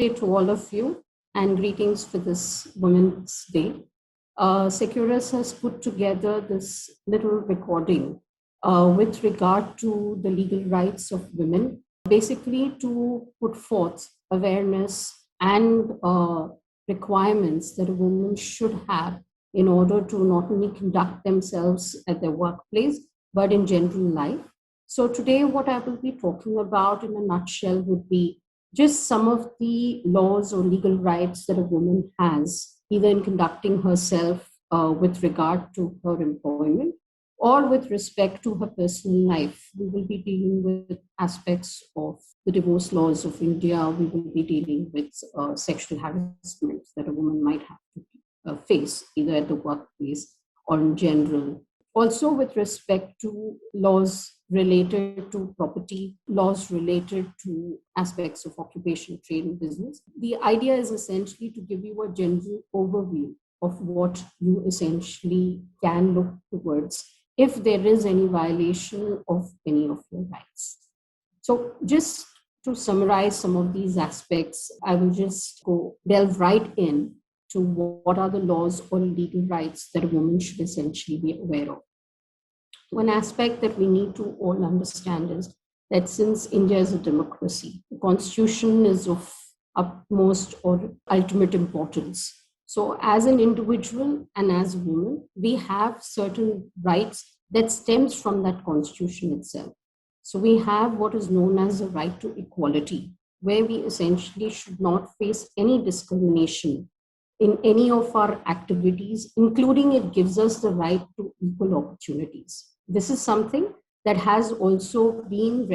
day to all of you and greetings for this Women's Day. Securus has put together this little recording with regard to the legal rights of women, basically to put forth awareness and requirements that a woman should have in order to not only conduct themselves at their workplace, but in general life. So today, what I will be talking about in a nutshell would be just some of the laws or legal rights that a woman has, either in conducting herself with regard to her employment or with respect to her personal life. We will be dealing with aspects of the divorce laws of India. We will be dealing with sexual harassment that a woman might have to face, either at the workplace or in general. Also, with respect to laws related to property, laws related to aspects of occupation, trade, and business. The idea is essentially to give you a general overview of what you essentially can look towards if there is any violation of any of your rights. So, just to summarize some of these aspects, I will just delve right in to what are the laws or legal rights that a woman should essentially be aware of. One aspect that we need to all understand is that since India is a democracy, the constitution is of utmost or ultimate importance. So as an individual and as a woman, we have certain rights that stems from that constitution itself. So we have what is known as a right to equality, where we essentially should not face any discrimination in any of our activities, including it gives us the right to equal opportunities. This is something that has also been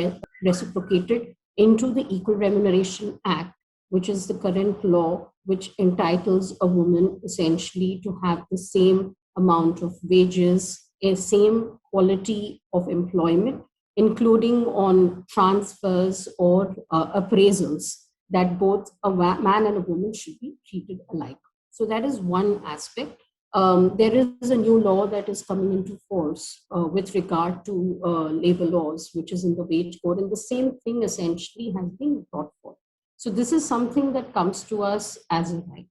reciprocated into the Equal Remuneration Act, which is the current law which entitles a woman essentially to have the same amount of wages, a same quality of employment, including on transfers or appraisals, that both a man and a woman should be treated alike. So that is one aspect. There is a new law that is coming into force with regard to labor laws, which is in the wage code, and the same thing essentially has been brought forth. So this is something that comes to us as a right.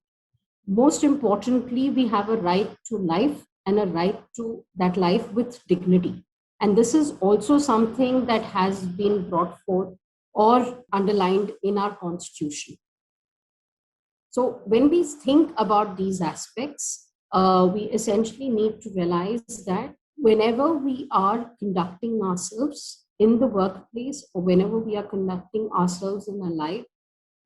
Most importantly, we have a right to life and a right to that life with dignity. And this is also something that has been brought forth or underlined in our constitution. So when we think about these aspects, we essentially need to realize that whenever we are conducting ourselves in the workplace or whenever we are conducting ourselves in our life,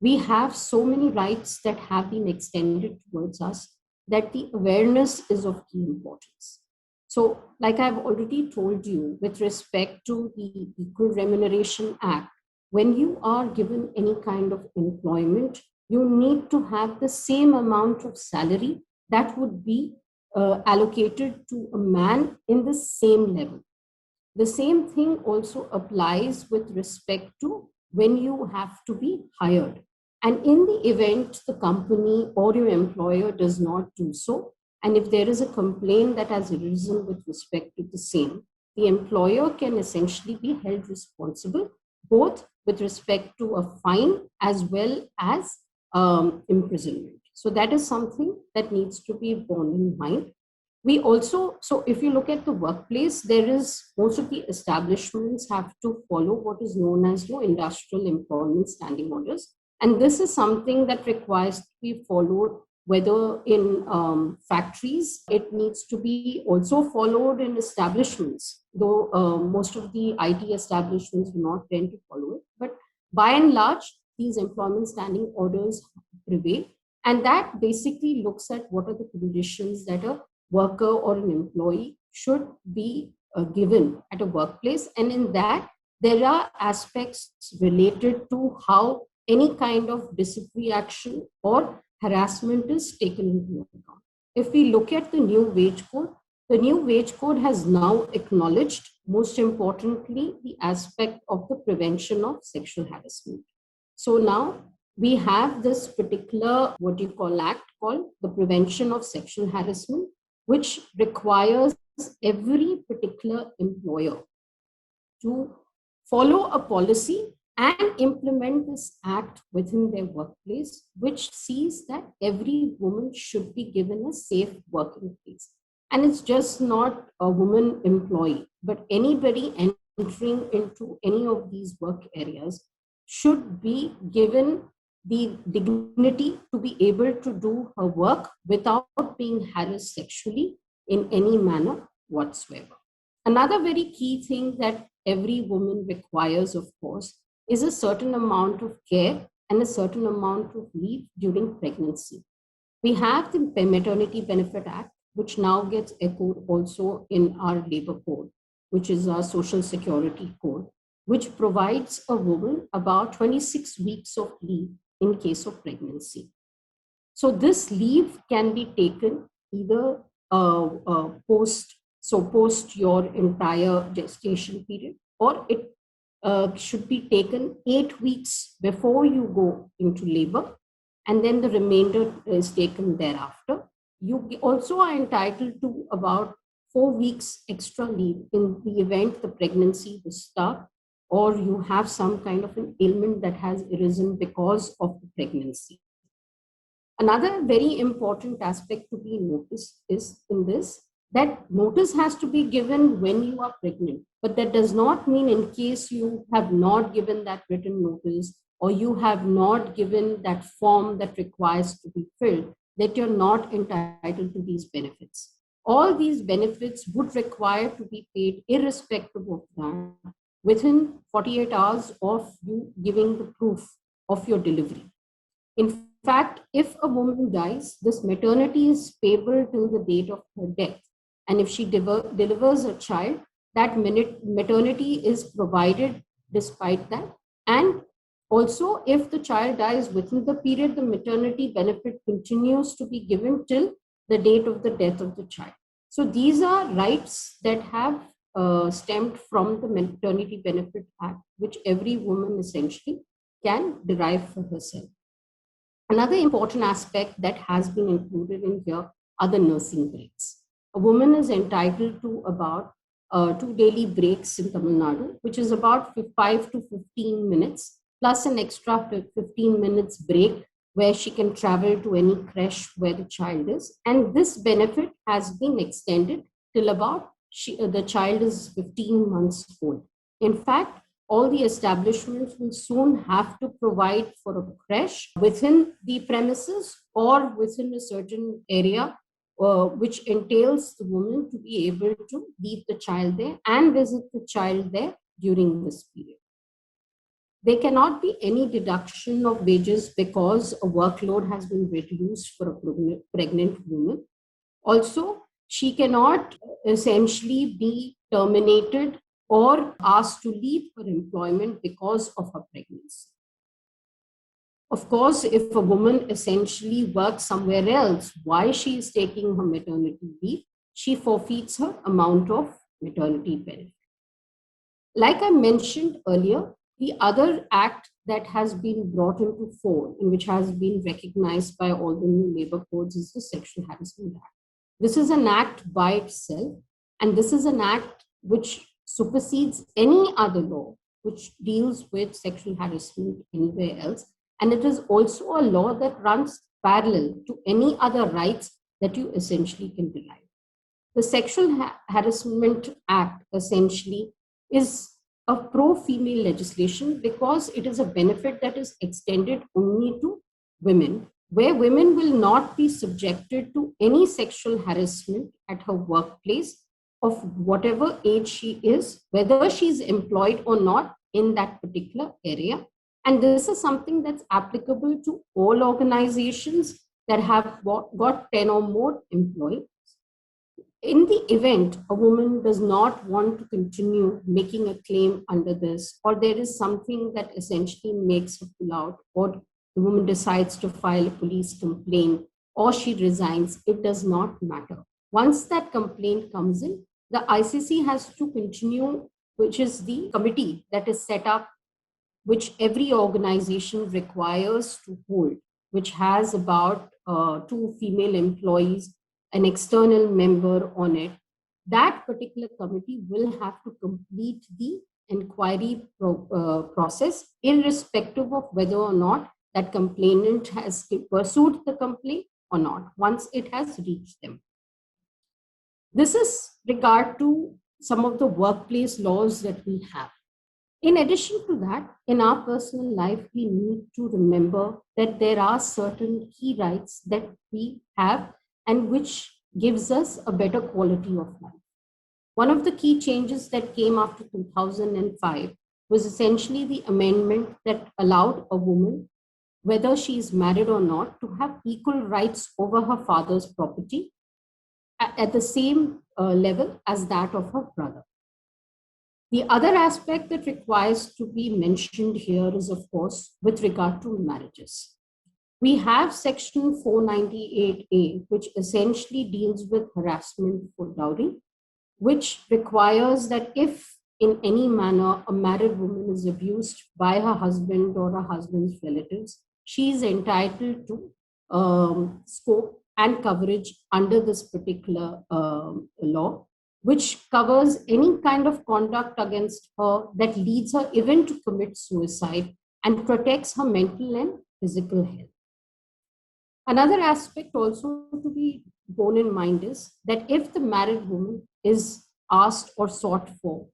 we have so many rights that have been extended towards us that the awareness is of key importance. So, like I've already told you, with respect to the Equal Remuneration Act, when you are given any kind of employment, you need to have the same amount of salary that would be allocated to a man in the same level. The same thing also applies with respect to when you have to be hired. And in the event the company or your employer does not do so, and if there is a complaint that has arisen with respect to the same, the employer can essentially be held responsible, both with respect to a fine as well as imprisonment. So that is something that needs to be borne in mind. We also, so if you look at the workplace, there is most of the establishments have to follow what is known as industrial employment standing orders. And this is something that requires to be followed, whether in factories, it needs to be also followed in establishments, though most of the IT establishments do not tend to follow it. But by and large, these employment standing orders prevail. And that basically looks at what are the conditions that a worker or an employee should be given at a workplace. And in that, there are aspects related to how any kind of disciplinary action or harassment is taken into account. If we look at the new wage code, the new wage code has now acknowledged, most importantly, the aspect of the prevention of sexual harassment. So now we have this particular, act called the Prevention of Sexual Harassment, which requires every particular employer to follow a policy and implement this act within their workplace, which sees that every woman should be given a safe working place. And it's just not a woman employee, but anybody entering into any of these work areas should be given the dignity to be able to do her work without being harassed sexually in any manner whatsoever. Another very key thing that every woman requires, of course, is a certain amount of care and a certain amount of leave during pregnancy. We have the Maternity Benefit Act, which now gets echoed also in our labor code, which is our social security code, which provides a woman about 26 weeks of leave in case of pregnancy. So this leave can be taken either post your entire gestation period, or it should be taken 8 weeks before you go into labor, and then the remainder is taken thereafter. You also are entitled to about 4 weeks extra leave in the event the pregnancy will start, or you have some kind of an ailment that has arisen because of the pregnancy. Another very important aspect to be noticed is in this, that notice has to be given when you are pregnant, but that does not mean in case you have not given that written notice or you have not given that form that requires to be filled, that you're not entitled to these benefits. All these benefits would require to be paid irrespective of that within 48 hours of you giving the proof of your delivery. In fact, if a woman dies, this maternity is payable till the date of her death. And if she delivers a child, that maternity is provided despite that. And also, if the child dies within the period, the maternity benefit continues to be given till the date of the death of the child. So these are rights that have stemmed from the Maternity Benefit Act, which every woman essentially can derive for herself. Another important aspect that has been included in here are the nursing breaks. A woman is entitled to about 2 daily breaks in Tamil Nadu, which is about 5 to 15 minutes, plus an extra 15 minutes break where she can travel to any creche where the child is. And this benefit has been extended till about the child is 15 months old. In fact, all the establishments will soon have to provide for a creche within the premises or within a certain area, which entails the woman to be able to leave the child there and visit the child there during this period. There cannot be any deduction of wages because a workload has been reduced for a pregnant woman. Also, she cannot essentially be terminated or asked to leave her employment because of her pregnancy. Of course, if a woman essentially works somewhere else while she is taking her maternity leave, she forfeits her amount of maternity benefit. Like I mentioned earlier, the other act that has been brought into fore and which has been recognized by all the new labor codes is the Sexual Harassment Act. This is an act by itself, and this is an act which supersedes any other law which deals with sexual harassment anywhere else. And it is also a law that runs parallel to any other rights that you essentially can derive. The Sexual Harassment Act essentially is a pro female legislation because it is a benefit that is extended only to women, where women will not be subjected to any sexual harassment at her workplace of whatever age she is, whether she's employed or not in that particular area. And this is something that's applicable to all organizations that have got 10 or more employees. In the event a woman does not want to continue making a claim under this, or there is something that essentially makes her pull out, or the woman decides to file a police complaint, or she resigns, it does not matter. Once that complaint comes in, the ICC has to continue, which is the committee that is set up, which every organization requires to hold, which has about 2 female employees, an external member on it. That particular committee will have to complete the inquiry process, irrespective of whether or not that complainant has pursued the complaint or not, once it has reached them. This is regard to some of the workplace laws that we have. In addition to that, in our personal life, we need to remember that there are certain key rights that we have and which gives us a better quality of life. One of the key changes that came after 2005 was essentially the amendment that allowed a woman, whether she is married or not, to have equal rights over her father's property at the same level as that of her brother. The other aspect that requires to be mentioned here is, of course, with regard to marriages. We have Section 498A, which essentially deals with harassment for dowry, which requires that if in any manner a married woman is abused by her husband or her husband's relatives, she is entitled to scope and coverage under this particular law, which covers any kind of conduct against her that leads her even to commit suicide and protects her mental and physical health. Another aspect also to be borne in mind is that if the married woman is asked or sought for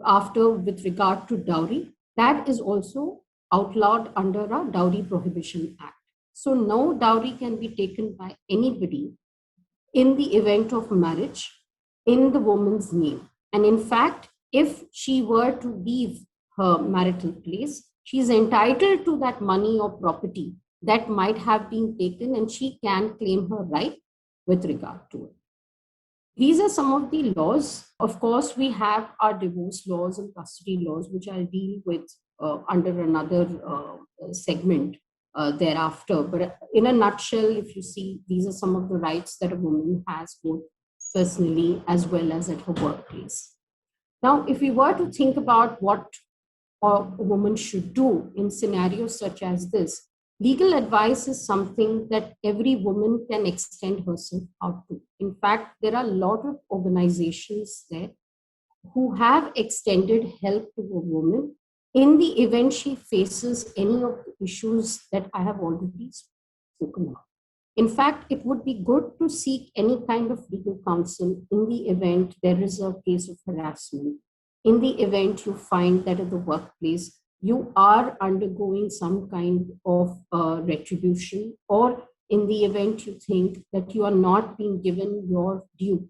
after with regard to dowry, that is also outlawed under a Dowry Prohibition Act. So no dowry can be taken by anybody in the event of marriage in the woman's name. And in fact, if she were to leave her marital place, she is entitled to that money or property that might have been taken, and she can claim her right with regard to it. These are some of the laws. Of course, we have our divorce laws and custody laws, which I'll deal with under another segment thereafter. But in a nutshell, if you see, these are some of the rights that a woman has, both personally as well as at her workplace. Now, if we were to think about what a woman should do in scenarios such as this, legal advice is something that every woman can extend herself out to. In fact, there are a lot of organizations there who have extended help to a woman in the event she faces any of the issues that I have already spoken about. In fact, it would be good to seek any kind of legal counsel in the event there is a case of harassment, in the event you find that at the workplace you are undergoing some kind of retribution, or in the event you think that you are not being given your due,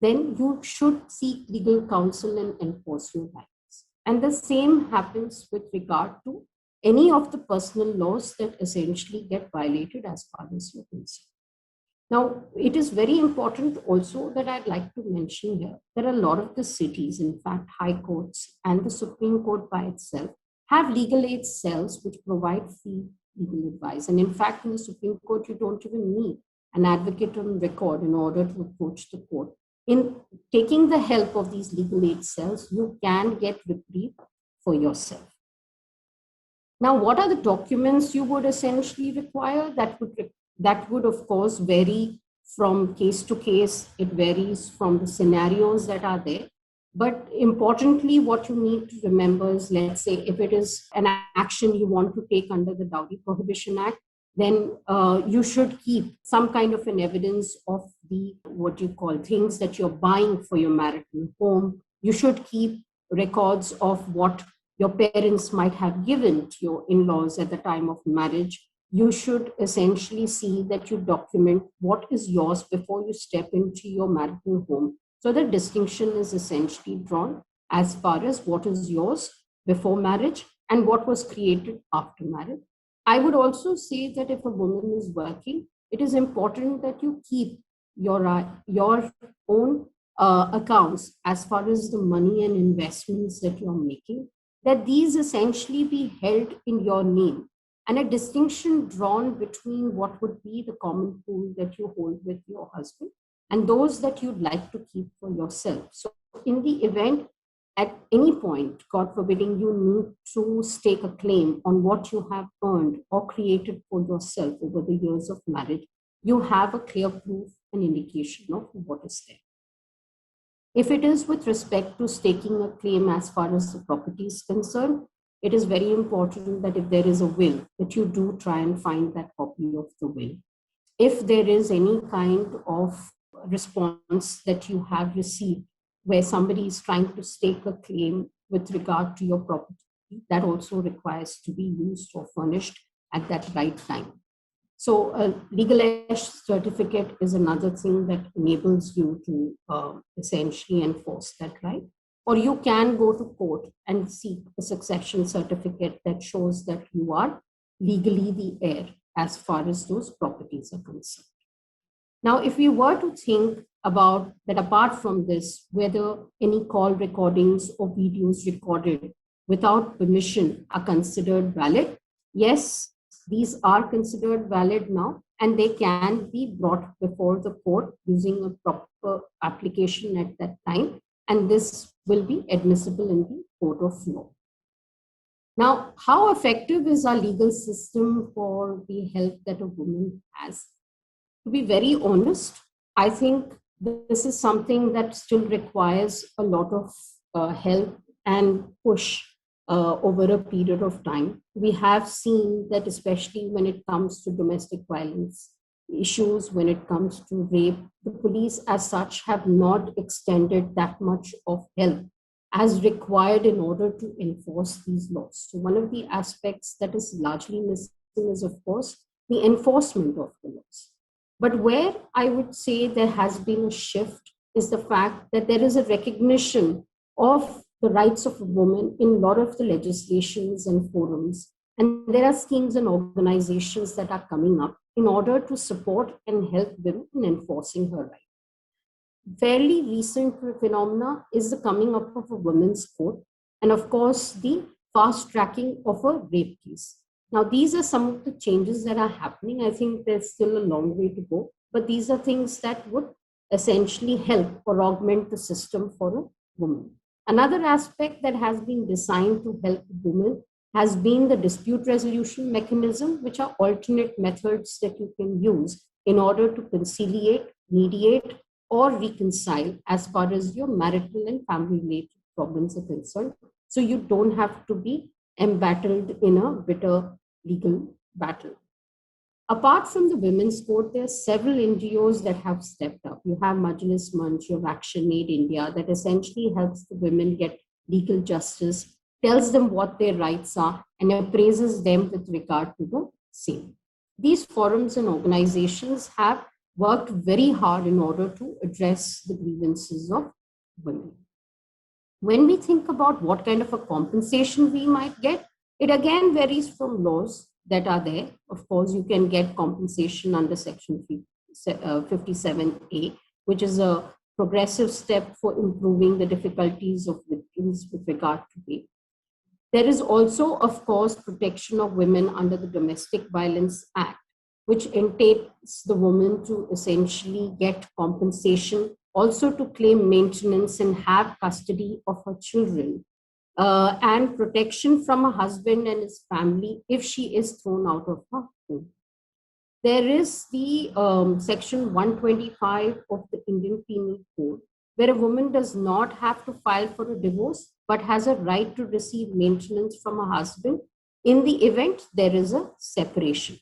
then you should seek legal counsel and enforce your rights. And the same happens with regard to any of the personal laws that essentially get violated as far as you're concerned. Now, it is very important also that I'd like to mention here, there are a lot of the cities, in fact, high courts and the Supreme Court by itself, have legal aid cells which provide free legal advice. And in fact, in the Supreme Court, you don't even need an advocate on record in order to approach the court. In taking the help of these legal aid cells, you can get reprieve for yourself. Now, what are the documents you would essentially require? That would, of course, vary from case to case. It varies from the scenarios that are there. But importantly, what you need to remember is, let's say, if it is an action you want to take under the Dowry Prohibition Act, then you should keep some kind of an evidence of the, what you call, things that you're buying for your marital home. You should keep records of what your parents might have given to your in-laws at the time of marriage. You should essentially see that you document what is yours before you step into your marital home. So the distinction is essentially drawn as far as what is yours before marriage and what was created after marriage. I would also say that if a woman is working, it is important that you keep your own accounts as far as the money and investments that you're making, that these essentially be held in your name, and a distinction drawn between what would be the common pool that you hold with your husband and those that you'd like to keep for yourself. So in the event at any point, God forbidding, you need to stake a claim on what you have earned or created for yourself over the years of marriage, you have a clear proof and indication of what is there. If it is with respect to staking a claim as far as the property is concerned, it is very important that if there is a will, that you do try and find that copy of the will. If there is any kind of response that you have received where somebody is trying to stake a claim with regard to your property, that also requires to be used or furnished at that right time. So a legal ash certificate is another thing that enables you to essentially enforce that right. Or you can go to court and seek a succession certificate that shows that you are legally the heir as far as those properties are concerned. Now, if we were to think about that, apart from this, whether any call recordings or videos recorded without permission are considered valid, yes, these are considered valid now, and they can be brought before the court using a proper application at that time, and this will be admissible in the court of law. Now, how effective is our legal system for the help that a woman has? To be very honest, I think this is something that still requires a lot of help and push over a period of time. We have seen that, especially when it comes to domestic violence issues, when it comes to rape, the police as such have not extended that much of help as required in order to enforce these laws. So one of the aspects that is largely missing is, of course, the enforcement of the laws. But where I would say there has been a shift is the fact that there is a recognition of the rights of a woman in a lot of the legislations and forums. And there are schemes and organizations that are coming up in order to support and help women in enforcing her rights. Fairly recent phenomena is the coming up of a women's court, and of course, the fast tracking of a rape case. Now, these are some of the changes that are happening. I think there's still a long way to go, but these are things that would essentially help or augment the system for a woman. Another aspect that has been designed to help women has been the dispute resolution mechanism, which are alternate methods that you can use in order to conciliate, mediate, or reconcile as far as your marital and family related problems are concerned. So you don't have to be embattled in a bitter legal battle. Apart from the Women's Court, there are several NGOs that have stepped up. You have Majlis Manch, you have Action Aid India, that essentially helps the women get legal justice, tells them what their rights are, and appraises them with regard to the same. These forums and organizations have worked very hard in order to address the grievances of women. When we think about what kind of a compensation we might get, it again varies from laws that are there. Of course, you can get compensation under Section 57A, which is a progressive step for improving the difficulties of victims with regard to rape. There is also, of course, protection of women under the Domestic Violence Act, which entails the woman to essentially get compensation, also to claim maintenance and have custody of her children, and protection from her husband and his family if she is thrown out of her home. There is the Section 125 of the Indian Penal Code, where a woman does not have to file for a divorce, but has a right to receive maintenance from her husband in the event there is a separation.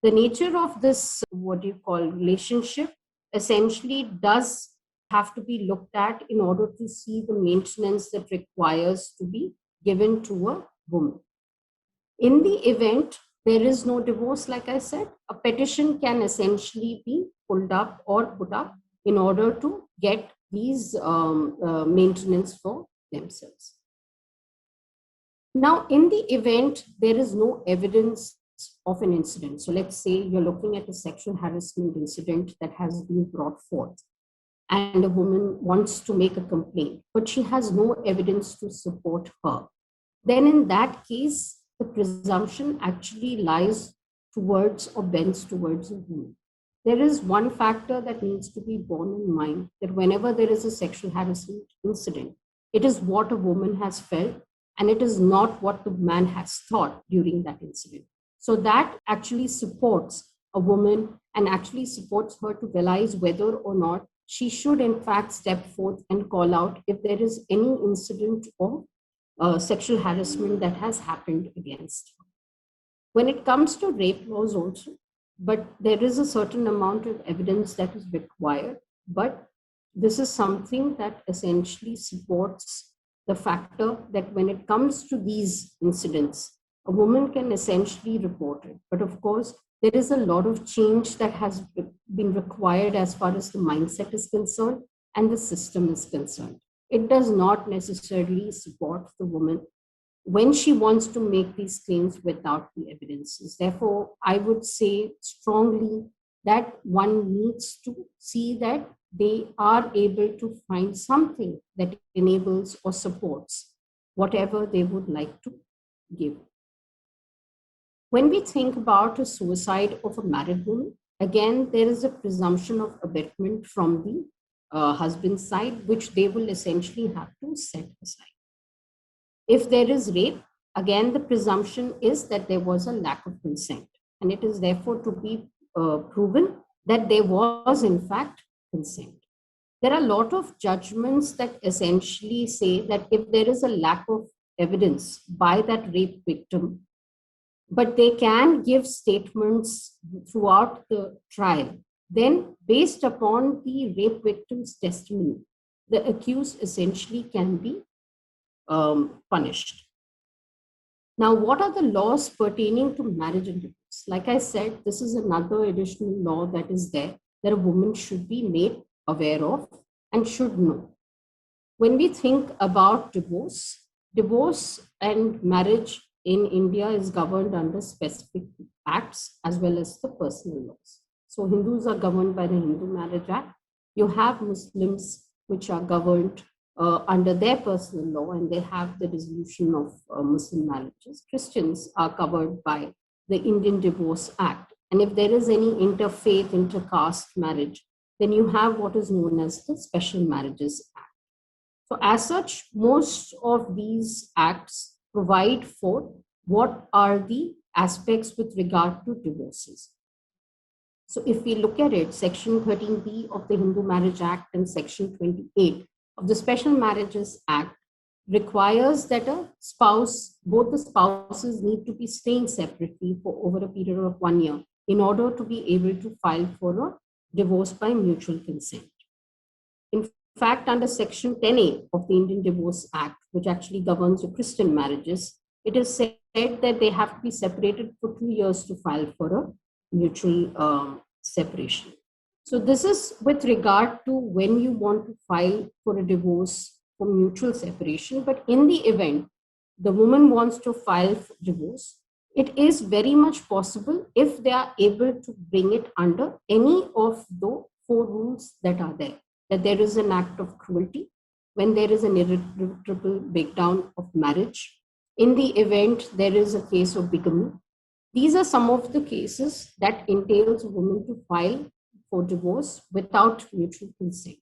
The nature of this, what you call relationship, essentially does have to be looked at in order to see the maintenance that requires to be given to a woman. In the event there is no divorce, like I said, a petition can essentially be pulled up or put up in order to get these maintenance for themselves. Now, in the event there is no evidence of an incident, so let's say you're looking at a sexual harassment incident that has been brought forth, and a woman wants to make a complaint, but she has no evidence to support her, then in that case, the presumption actually lies towards or bends towards a woman. There is one factor that needs to be borne in mind, that whenever there is a sexual harassment incident, it is what a woman has felt, and it is not what the man has thought during that incident. So that actually supports a woman and actually supports her to realize whether or not she should in fact step forth and call out if there is any incident of sexual harassment that has happened against her. When it comes to rape laws also, but there is a certain amount of evidence that is required, but this is something that essentially supports the factor that when it comes to these incidents, a woman can essentially report it. But of course, there is a lot of change that has been required as far as the mindset is concerned and the system is concerned. It does not necessarily support the woman when she wants to make these claims without the evidences. Therefore, I would say strongly that one needs to see that they are able to find something that enables or supports whatever they would like to give. When we think about a suicide of a married woman, again, there is a presumption of abetment from the husband's side, which they will essentially have to set aside. If there is rape, again, the presumption is that there was a lack of consent, and it is therefore to be proven that there was, in fact, consent. There are a lot of judgments that essentially say that if there is a lack of evidence by that rape victim, but they can give statements throughout the trial, then based upon the rape victim's testimony, the accused essentially can be punished. Now, what are the laws pertaining to marriage and divorce? Like I said, this is another additional law that is there that a woman should be made aware of and should know. When we think about divorce and marriage in India is governed under specific acts as well as the personal laws. So Hindus are governed by the Hindu Marriage Act. You have Muslims which are governed under their personal law, and they have the dissolution of Muslim marriages. Christians are covered by the Indian Divorce Act. And if there is any interfaith, intercaste marriage, then you have what is known as the Special Marriages Act. So as such, most of these acts provide for what are the aspects with regard to divorces. So if we look at it, Section 13B of the Hindu Marriage Act and Section 28 of the Special Marriages Act requires that a spouse, both the spouses need to be staying separately for over a period of 1 year in order to be able to file for a divorce by mutual consent. In fact, under Section 10A of the Indian Divorce Act, which actually governs the Christian marriages, it is said that they have to be separated for 2 years to file for a mutual separation. So this is with regard to when you want to file for a divorce for mutual separation. But in the event the woman wants to file for divorce, it is very much possible if they are able to bring it under any of the 4 rules that are there. That there is an act of cruelty, when there is an irretrievable breakdown of marriage, in the event there is a case of bigamy. These are some of the cases that entails a woman to file for divorce without mutual consent.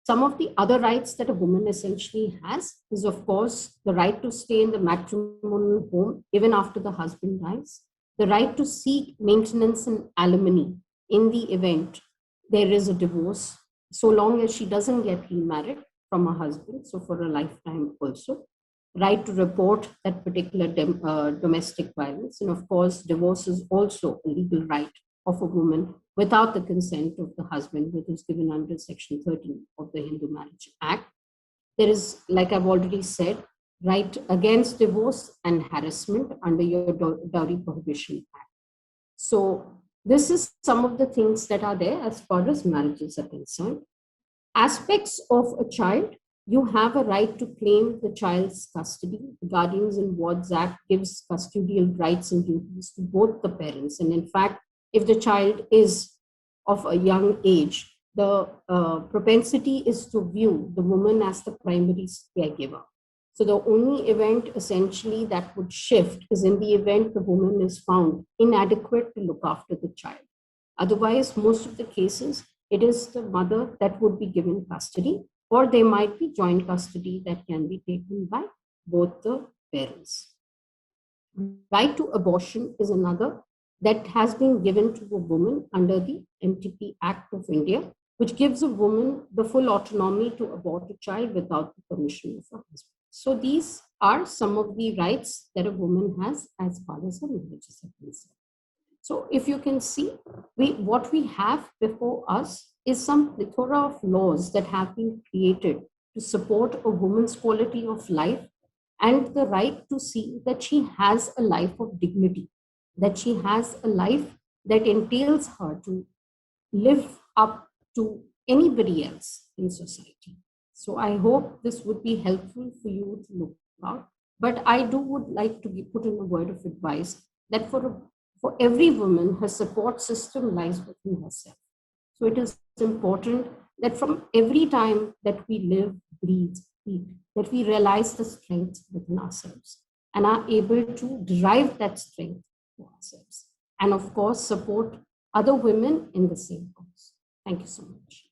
Some of the other rights that a woman essentially has is, of course, the right to stay in the matrimonial home even after the husband dies, the right to seek maintenance and alimony in the event there is a divorce, so long as she doesn't get remarried from her husband, so for a lifetime also, right to report that particular domestic violence, and of course, divorce is also a legal right of a woman without the consent of the husband, which is given under Section 13 of the Hindu Marriage Act. There is, like I've already said, right against divorce and harassment under your Dowry Prohibition Act. So this is some of the things that are there as far as marriages are concerned. Aspects of a child, you have a right to claim the child's custody. The Guardians and Wards Act gives custodial rights and duties to both the parents. And in fact, if the child is of a young age, the propensity is to view the woman as the primary caregiver. So the only event essentially that would shift is in the event the woman is found inadequate to look after the child. Otherwise, most of the cases, it is the mother that would be given custody, or there might be joint custody that can be taken by both the parents. Right to abortion is another that has been given to a woman under the MTP Act of India, which gives a woman the full autonomy to abort a child without the permission of her husband. So these are some of the rights that a woman has as far as her marriages are concerned. So if you can see, what we have before us is some plethora of laws that have been created to support a woman's quality of life and the right to see that she has a life of dignity, that she has a life that entails her to live up to anybody else in society. So I hope this would be helpful for you to look out. But I would like to put in a word of advice that for every woman, her support system lies within herself. So it is important that from every time that we live, breathe, eat, that we realize the strength within ourselves and are able to derive that strength for ourselves. And of course, support other women in the same cause. Thank you so much.